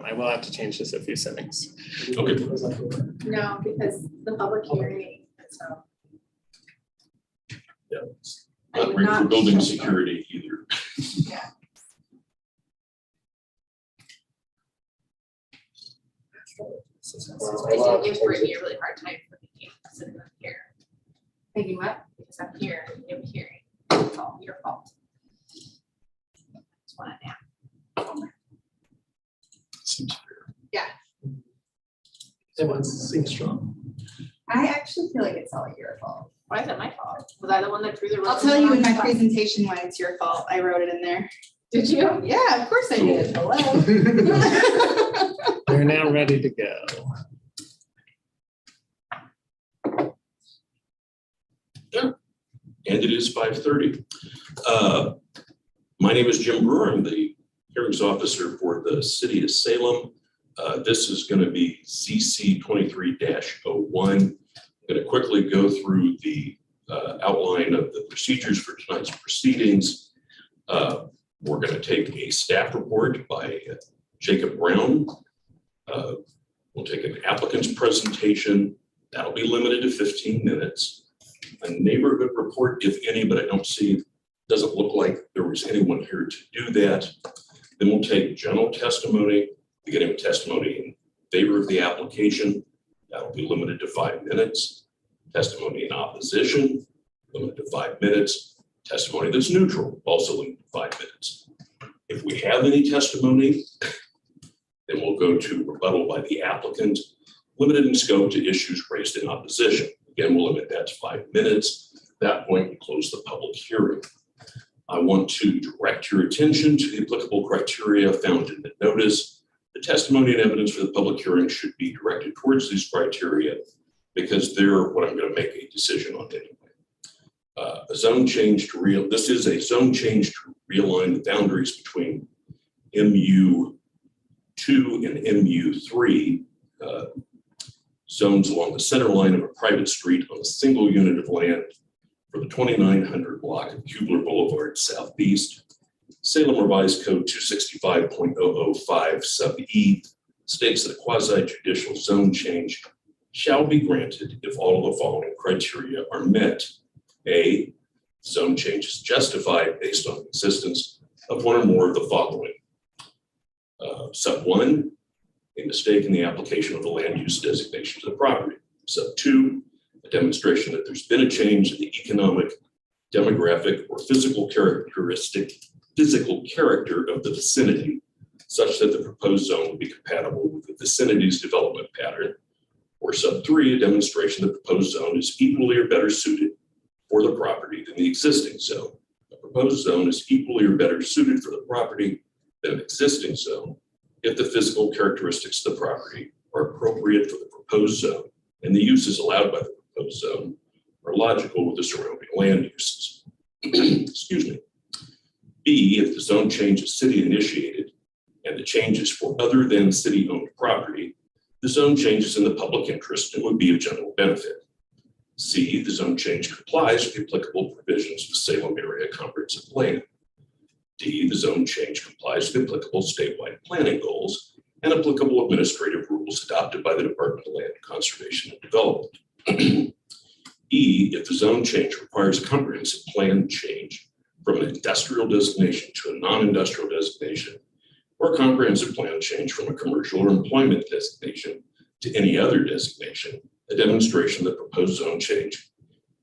I will have to change just a few settings. Okay. No, because the public hearing, so. Yeah. I Not would great for not building show- security either. Yeah. I give Brittany a really hard time for me sitting up here. Thinking what? Because I'm here, you have a hearing. It's all your fault. Just want to nap. Seems fair. It seems strong. I actually feel like it's all your fault. Why is it my fault? Was I the one that drew the? I'll tell you in my presentation why it's your fault. I wrote it in there. Did you? Yeah, of course I did. Hello. We're now ready to go. And it is 5:30. My name is Jim Brewer. I'm the hearings officer for the city of Salem. This is going to be ZC 23-01. I'm going to quickly go through the outline of the procedures for tonight's proceedings. We're going to take a staff report by Jacob Brown. We'll take an applicant's presentation. That'll be limited to 15 minutes. A neighborhood report, if any, but I don't see, doesn't look like there was anyone here to do that. Then we'll take general testimony, beginning with testimony in favor of the application. That'll be limited to 5 minutes. Testimony in opposition, limited to 5 minutes. Testimony that's neutral, also limited to 5 minutes. If we have any testimony, then we'll go to rebuttal by the applicant, limited in scope to issues raised in opposition. Again, we'll limit that to 5 minutes. At that point, we close the public hearing. I want to direct your attention to the applicable criteria found in the notice. The testimony and evidence for the public hearing should be directed towards these criteria because they're what I'm going to make a decision on anyway. A zone change to this is a zone change to realign the boundaries between MU2 and MU3. Zones along the center line of a private street on a single unit of land for the 2900 block of Kubler Boulevard Southeast. Salem Revised Code 265.005 sub E states that a quasi-judicial zone change shall be granted if all of the following criteria are met. A, zone change is justified based on the existence of one or more of the following. Sub 1, a mistake in the application of the land use designation to the property. Sub 2, a demonstration that there's been a change in the economic, demographic, or physical character of the vicinity, such that the proposed zone will be compatible with the vicinity's development pattern. Or sub 3, a demonstration that the proposed zone is equally or better suited for the property than the existing zone. The proposed zone is equally or better suited for the property than an existing zone if the physical characteristics of the property are appropriate for the proposed zone and the uses allowed by the proposed zone are logical with the surrounding land uses. Excuse me. B, if the zone change is city initiated and the change is for other than city owned property, the zone change is in the public interest and would be of general benefit. C, the zone change complies with the applicable provisions of the Salem Area Comprehensive Plan. D, the zone change complies with applicable statewide planning goals and applicable administrative rules adopted by the Department of Land Conservation and Development. E, if the zone change requires a comprehensive plan change from an industrial designation to a non-industrial designation, or a comprehensive plan change from a commercial or employment designation to any other designation, a demonstration that proposed zone change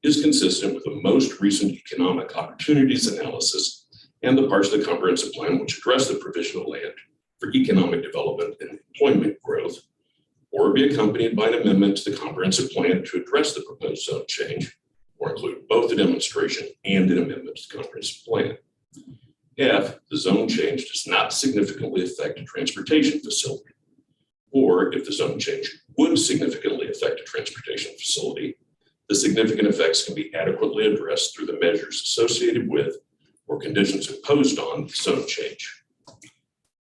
is consistent with the most recent economic opportunities analysis and the parts of the comprehensive plan which address the provision of land for economic development and employment growth, or be accompanied by an amendment to the comprehensive plan to address the proposed zone change, or include both a demonstration and an amendment to the comprehensive plan. F, the zone change does not significantly affect a transportation facility, or if the zone change would significantly affect a transportation facility, the significant effects can be adequately addressed through the measures associated with or conditions imposed on the zone change.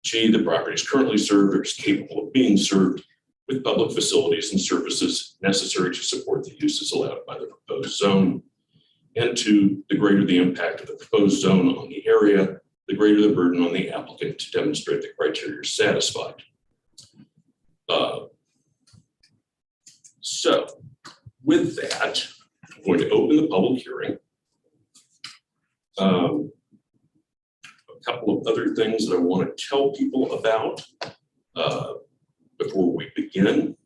G, the property is currently served or is capable of being served with public facilities and services necessary to support the uses allowed by the proposed zone. And 2, the greater the impact of the proposed zone on the area, the greater the burden on the applicant to demonstrate the criteria is satisfied. So with that, I'm going to open the public hearing. A couple of other things that I want to tell people about before we begin.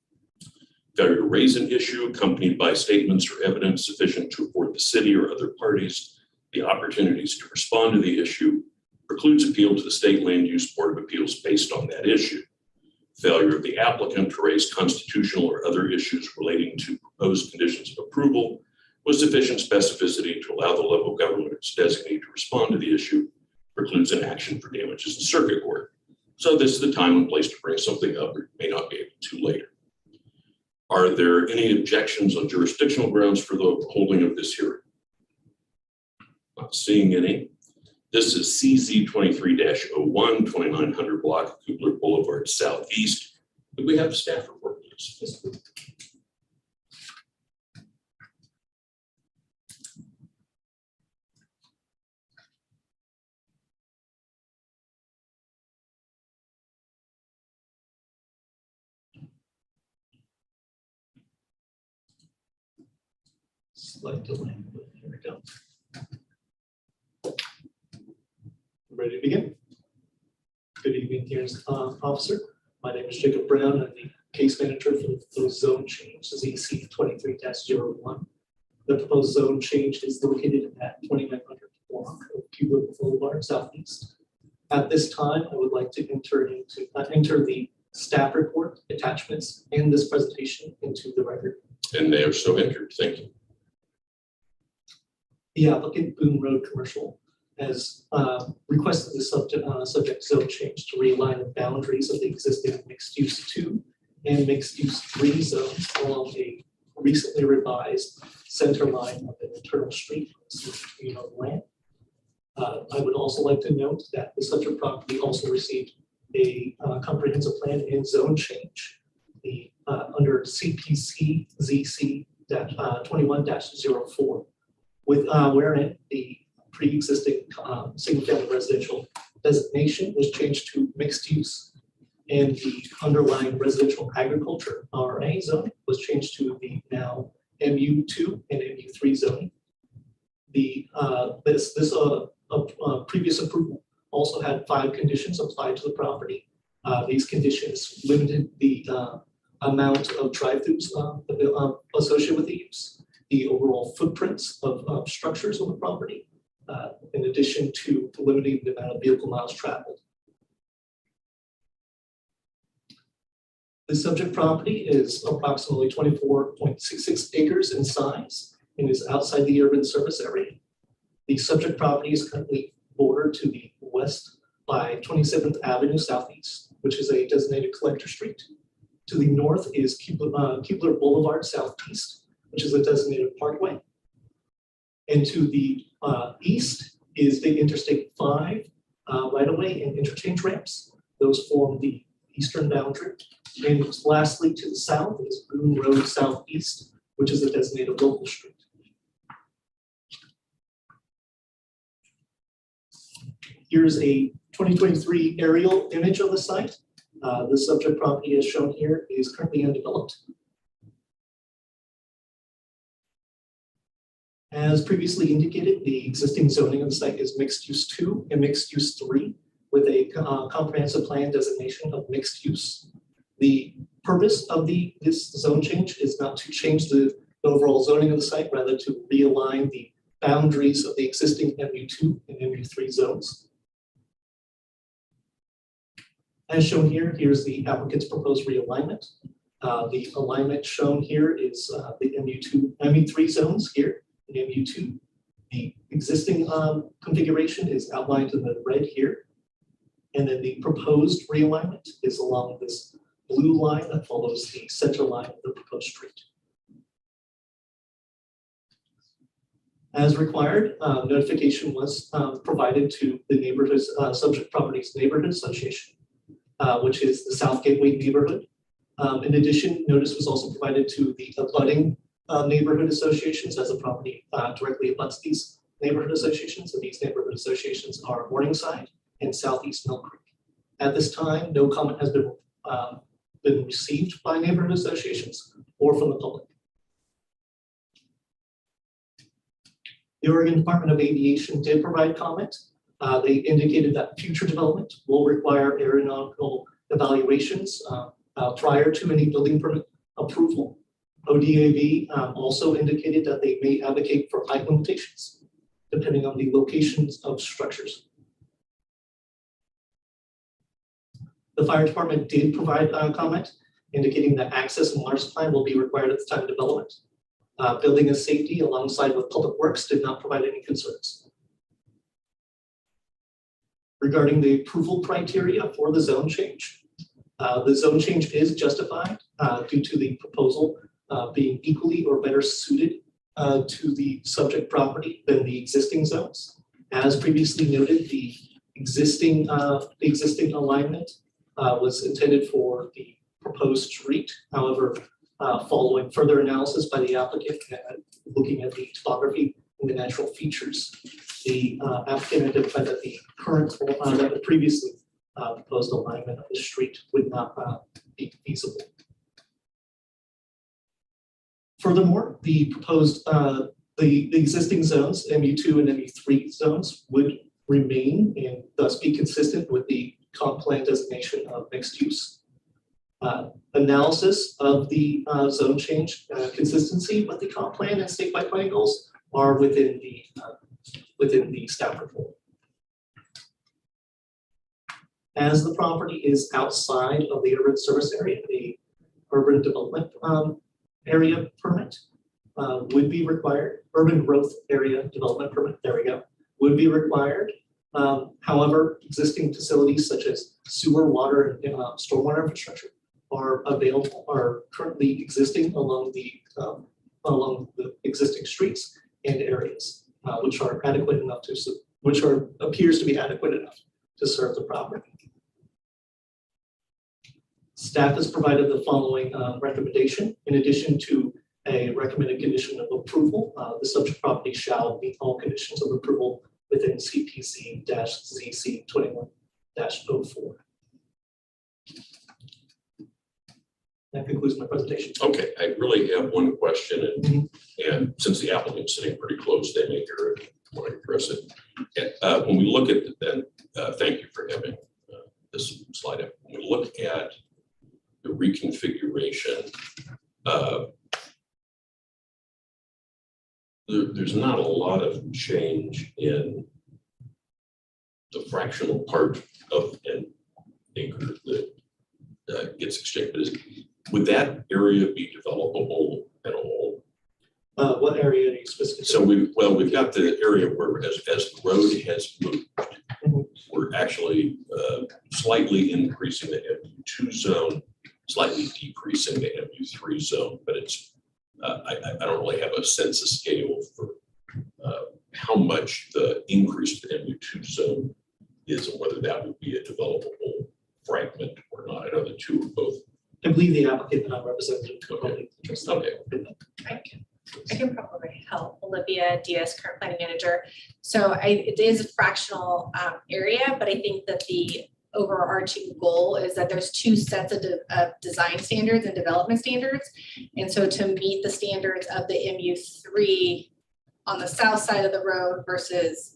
Failure to raise an issue accompanied by statements or evidence sufficient to afford the city or other parties the opportunities to respond to the issue precludes appeal to the State Land Use Board of Appeals based on that issue. Failure of the applicant to raise constitutional or other issues relating to proposed conditions of approval with sufficient specificity to allow the local government or its designee to respond to the issue precludes an action for damages in circuit court. So this is the time and place to bring something up, or may not be able to later. Are there any objections on jurisdictional grounds for the holding of this hearing? Not seeing any. This is CZ 23-01, 2900 block, Kubler Boulevard Southeast. Do we have a staff report, please? Slight delay, but here we go. Ready to begin? Good evening, here's officer. My name is Jacob Brown. I'm the case manager for the proposed zone change, ZC 23-01. The proposed zone change is located at 2900 block of Kubler Boulevard Southeast. At this time, I would like to enter the staff report attachments and this presentation into the record. And they are so entered. Thank you. The applicant, Boone Road Commercial, has requested the subject zone change to realign the boundaries of the existing mixed-use 2 and mixed-use 3 zones along a recently revised center line of an internal street communal land. I would also like to note that the subject property also received a comprehensive plan and zone change under CPC ZC 21-04. Wherein the pre-existing single-family residential designation was changed to mixed use, and the underlying residential agriculture RA zone was changed to the now MU2 and MU3 zoning. The previous approval also had 5 conditions applied to the property. These conditions limited the amount of drive-throughs associated with the use, the overall footprints of structures on the property, in addition to limiting the amount of vehicle miles traveled. The subject property is approximately 24.66 acres in size and is outside the urban service area. The subject property is currently bordered to the west by 27th Avenue Southeast, which is a designated collector street. To the north is Kubler Boulevard Southeast, which is a designated parkway. And to the east is the Interstate 5 right-of-way and interchange ramps. Those form the eastern boundary. And lastly, to the south is Boone Road Southeast, which is a designated local street. Here's a 2023 aerial image of the site. The subject property as shown here is currently undeveloped. As previously indicated, the existing zoning of the site is mixed use 2 and mixed use 3 with a comprehensive plan designation of mixed use. The purpose of this zone change is not to change the overall zoning of the site, rather to realign the boundaries of the existing MU2 and MU3 zones. As shown here, here's the applicant's proposed realignment. The alignment shown here is the MU3 zones here in MU2. The existing configuration is outlined in the red here. And then the proposed realignment is along this blue line that follows the center line of the proposed street. As required, notification was provided to the neighborhood subject properties neighborhood association, which is the South Gateway neighborhood. In addition, notice was also provided to the abutting neighborhood associations, as the property directly abuts these neighborhood associations. And these neighborhood associations are Morningside and Southeast Mill Creek. At this time, no comment has been been received by neighborhood associations or from the public. The Oregon Department of Aviation did provide comment. They indicated that future development will require aeronautical evaluations prior to any building permit approval. ODAV also indicated that they may advocate for height limitations depending on the locations of structures. The fire department did provide comment indicating that access and water supply will be required at the time of development. Building and safety alongside with public works did not provide any concerns. Regarding the approval criteria for the zone change, the zone change is justified due to the proposal being equally or better suited to the subject property than the existing zones. As previously noted, the existing alignment was intended for the proposed street. However, following further analysis by the applicant, looking at the topography and the natural features, the applicant identified that the that the previously proposed alignment of the street would not be feasible. Furthermore, the proposed the existing zones, MU2 and MU3 zones, would remain and thus be consistent with the comp plan designation of mixed use. Analysis of the zone change consistency with the comp plan and statewide planning goals are within the staff report. As the property is outside of the urban service area, the urban development area permit would be required. Urban growth area development permit, there we go, would be required. However, existing facilities such as sewer, water, and stormwater infrastructure are currently existing along the existing streets and areas, which are adequate enough appears to be adequate enough to serve the property. Staff has provided the following recommendation. In addition to a recommended condition of approval, the subject property shall meet all conditions of approval within CPZ-ZC 21-04. That concludes my presentation. Okay, I really have one question, and since the applicant's sitting pretty close, they may hear it when I address it. And, when we look at thank you for having this slide up. When we look at the reconfiguration, there's not a lot of change in the fractional part of an acre that gets exchanged. Would that area be developable at all? What area are you specifically? So we've got the area where as the road has moved, we're actually slightly increasing the MU2 zone, slightly decreasing the MU3 zone, but it's I don't really have a sense of scale for how much the increase to the MU2 zone is and whether that would be a developable fragment or not. I know the two are both. I believe the applicant and I represented. Okay. I can probably help. Olivia Diaz, current planning manager. So it is a fractional area, but I think that the overarching goal is that there's two sets of design standards and development standards. And so to meet the standards of the MU3 on the south side of the road versus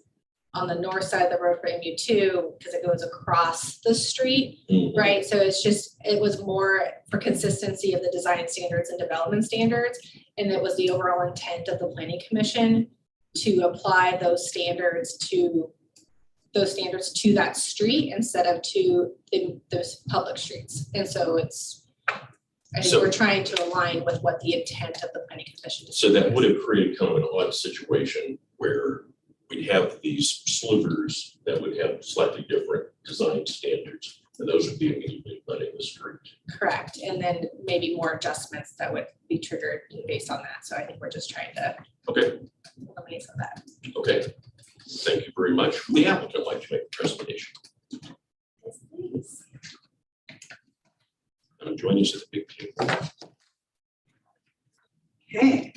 on the north side of the road for MU2, because it goes across the street, right? So it was more for consistency of the design standards and development standards. And it was the overall intent of the Planning Commission to apply those standards to that street instead of to those public streets. And so I think we're trying to align with what the intent of the Planning Commission is. So that would have created kind of an odd situation where we'd have these slivers that would have slightly different design standards, and those would be immediately letting the street. Correct. And then maybe more adjustments that would be triggered based on that. So I think we're just trying to eliminate some of that. Okay. Thank you very much. The applicant would like to make a presentation. Yes, please. And join us at the big table. Okay.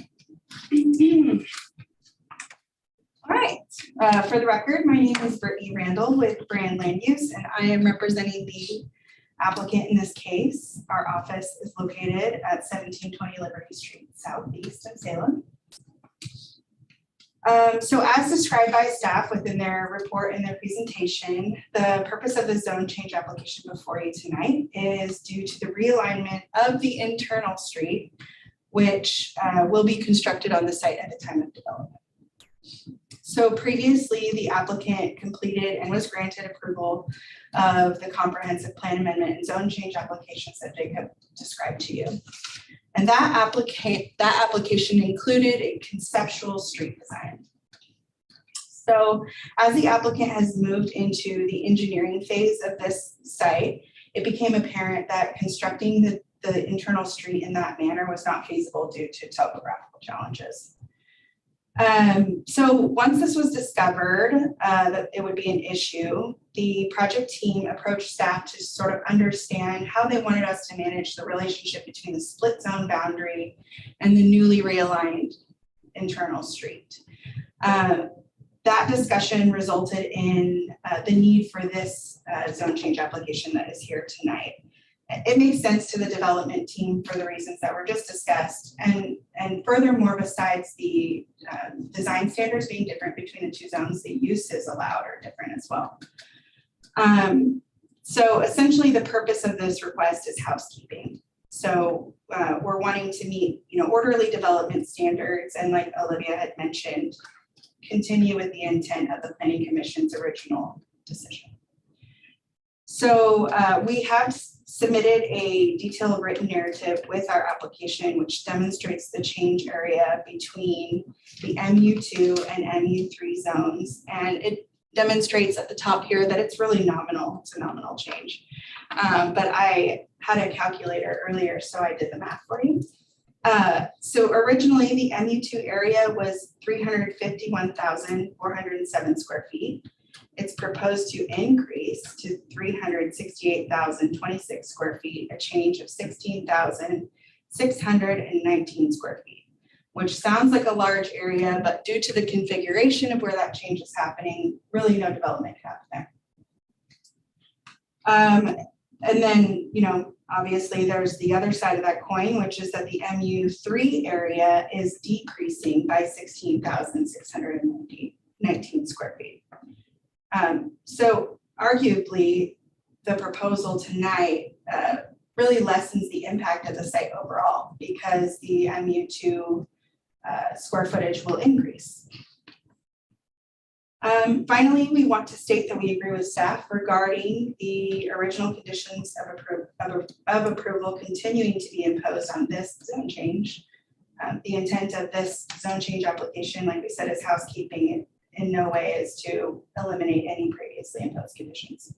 All right. For the record, my name is Brittany Randall with Brand Land Use, and I am representing the applicant in this case. our office is located at 1720 Liberty Street Southeast in Salem. So as described by staff within their report and their presentation, the purpose of the zone change application before you tonight is due to the realignment of the internal street, which will be constructed on the site at the time of development. So previously, the applicant completed and was granted approval of the comprehensive plan amendment and zone change applications that Jacob described to you. And that application included a conceptual street design. So as the applicant has moved into the engineering phase of this site, it became apparent that constructing the internal street in that manner was not feasible due to topographical challenges. So once this was discovered that it would be an issue, the project team approached staff to sort of understand how they wanted us to manage the relationship between the split zone boundary and the newly realigned internal street. That discussion resulted in the need for this zone change application that is here tonight. It makes sense to the development team for the reasons that were just discussed. And furthermore, besides the design standards being different between the two zones, the uses allowed are different as well. So essentially the purpose of this request is housekeeping. So we're wanting to meet, orderly development standards, and like Olivia had mentioned, continue with the intent of the Planning Commission's original decision. So we have submitted a detailed written narrative with our application, which demonstrates the change area between the MU2 and MU3 zones. And it demonstrates at the top here that it's really nominal. It's a nominal change. But I had a calculator earlier, so I did the math for you. So originally the MU2 area was 351,407 square feet. It's proposed to increase to 368,026 square feet, a change of 16,619 square feet, which sounds like a large area, but due to the configuration of where that change is happening, really no development can happen there. And then, obviously there's the other side of that coin, which is that the MU3 area is decreasing by 16,619 square feet. So arguably, the proposal tonight really lessens the impact of the site overall because the MU2 square footage will increase. Finally, we want to state that we agree with staff regarding the original conditions of approval continuing to be imposed on this zone change. The intent of this zone change application, like we said, is housekeeping. It in no way is to eliminate any previously imposed conditions.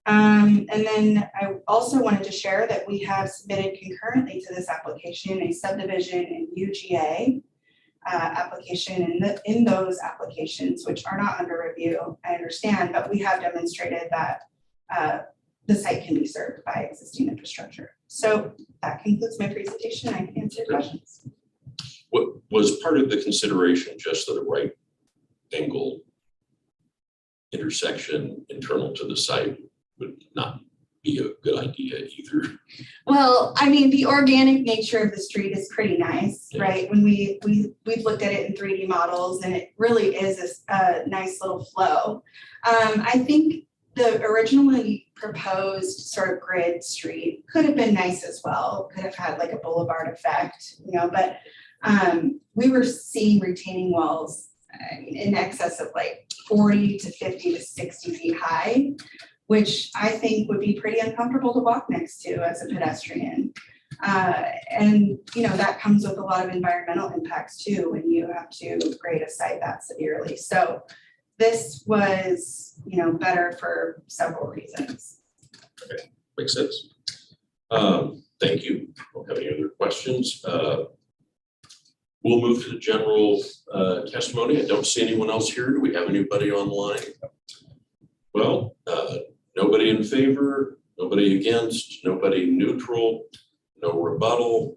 And then I also wanted to share that we have submitted concurrently to this application a subdivision and UGA application in those applications, which are not under review, I understand, but we have demonstrated that the site can be served by existing infrastructure. So that concludes my presentation. I can answer questions. What was part of the consideration just that a right angle intersection internal to the site would not be a good idea either? Well, I mean, the organic nature of the street is pretty nice, Yeah. right? When we've looked at it in 3D models, and it really is a nice little flow. I think the originally proposed sort of grid street could have been nice as well. Could have had like a boulevard effect, but we were seeing retaining walls in excess of like 40 to 50 to 60 feet high, which I think would be pretty uncomfortable to walk next to as a pedestrian. And that comes with a lot of environmental impacts too when you have to grade a site that severely. So this was, better for several reasons. Okay, makes sense. Thank you. Don't have any other questions. We'll move to the general testimony. I don't see anyone else here. Do we have anybody online? Well, nobody in favor, nobody against, nobody neutral, no rebuttal.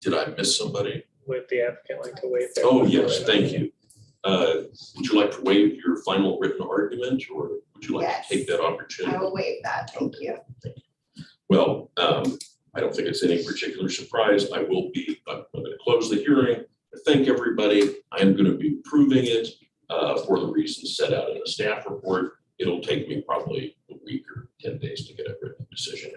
Did I miss somebody? Would the applicant like to waive their? Oh, yes, thank you. Would you like to waive your final written argument, or would Would you like Yes. to take that I opportunity? will waive that, thank you. Well, I don't think it's any particular surprise. I'm going to close the hearing. Thank everybody. I'm going to be approving it for the reasons set out in the staff report. It'll take me probably a week or 10 days to get a written decision.